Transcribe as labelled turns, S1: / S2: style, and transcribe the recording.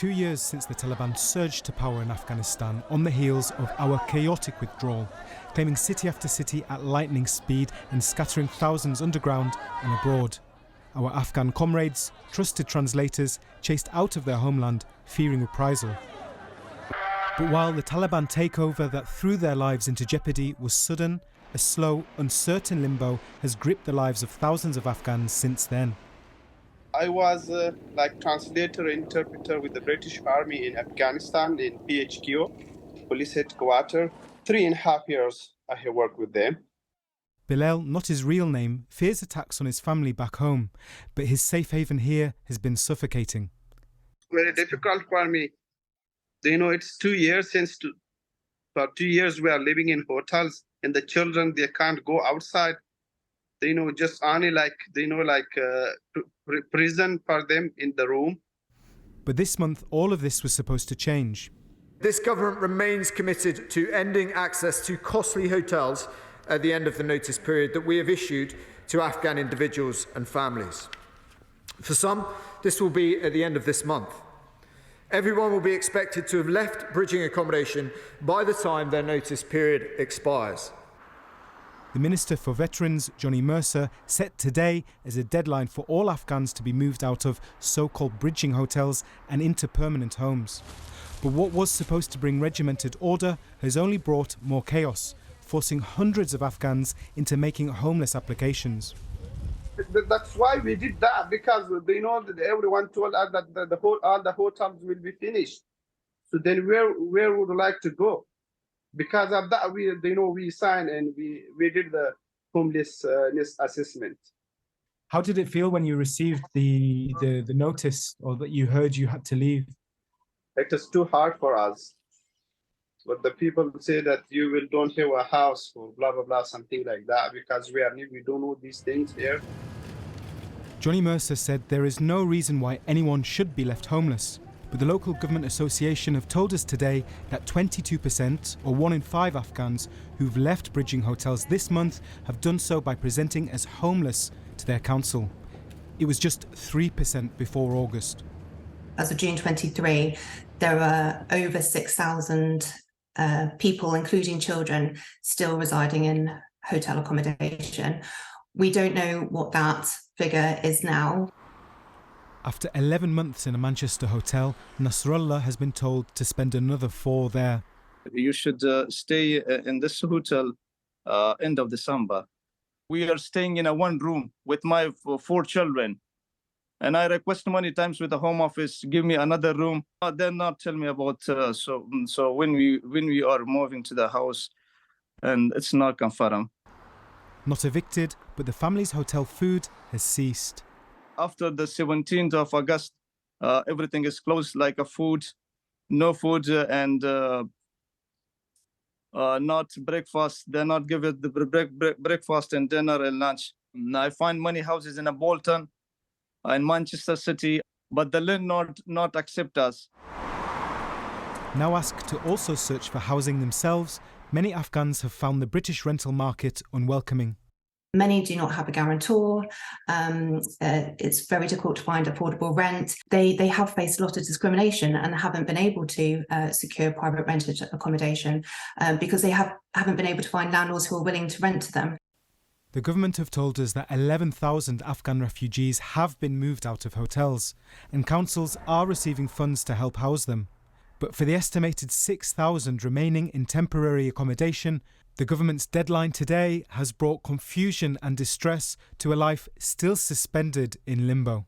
S1: 2 years since the Taliban surged to power in Afghanistan on the heels of our chaotic withdrawal, claiming city after city at lightning speed and scattering thousands underground and abroad. Our Afghan comrades, trusted translators, chased out of their homeland, fearing reprisal. But while the Taliban takeover that threw their lives into jeopardy was sudden, a slow, uncertain limbo has gripped the lives of thousands of Afghans since then.
S2: I was like translator, interpreter with the British Army in Afghanistan in PHQ, police headquarters. 3.5 years I have worked with them.
S1: Bilal, not his real name, fears attacks on his family back home, but his safe haven here has been suffocating.
S2: Very difficult for me. It's 2 years for 2 years we are living in hotels, and the children, they can't go outside. Just only prison for them in the room.
S1: But this month, all of this was supposed to change.
S3: This government remains committed to ending access to costly hotels at the end of the notice period that we have issued to Afghan individuals and families. For some, this will be at the end of this month. Everyone will be expected to have left bridging accommodation by the time their notice period expires.
S1: The Minister for Veterans, Johnny Mercer, set today as a deadline for all Afghans to be moved out of so-called bridging hotels and into permanent homes. But what was supposed to bring regimented order has only brought more chaos, forcing hundreds of Afghans into making homeless applications.
S2: That's why we did that, because that everyone told us that all the hotels will be finished. So then where would we like to go? Because of that, we signed and we did the homelessness assessment.
S1: How did it feel when you received the notice, or that you heard you had to leave?
S2: It is too hard for us. But the people say that you don't have a house or blah blah blah, something like that, because we don't know these things here.
S1: Johnny Mercer said there is no reason why anyone should be left homeless. But the local government association have told us today that 22%, or 1 in 5 Afghans who've left bridging hotels this month, have done so by presenting as homeless to their council. It was just 3% before August.
S4: As of June 23, there are over 6,000 people, including children, still residing in hotel accommodation. We don't know what that figure is now.
S1: After 11 months in a Manchester hotel, Nasrallah has been told to spend another 4 there.
S5: You should stay in this hotel end of December. We are staying in a one room with my 4 children. And I request many times with the Home Office, give me another room. They're not tell me about, so when we are moving to the house, and it's not confirmed.
S1: Not evicted, but the family's hotel food has ceased.
S5: After the 17th of August, everything is closed, like a food, no food, and not breakfast. They're not giving the breakfast and dinner and lunch. I find many houses in Bolton, in Manchester City, but the landlord not accept us.
S1: Now asked to also search for housing themselves, many Afghans have found the British rental market unwelcoming.
S4: Many do not have a guarantor. It's very difficult to find affordable rent. They have faced a lot of discrimination and haven't been able to secure private rented accommodation because they haven't been able to find landlords who are willing to rent to them.
S1: The government have told us that 11,000 Afghan refugees have been moved out of hotels, and councils are receiving funds to help house them. But for the estimated 6,000 remaining in temporary accommodation, the government's deadline today has brought confusion and distress to a life still suspended in limbo.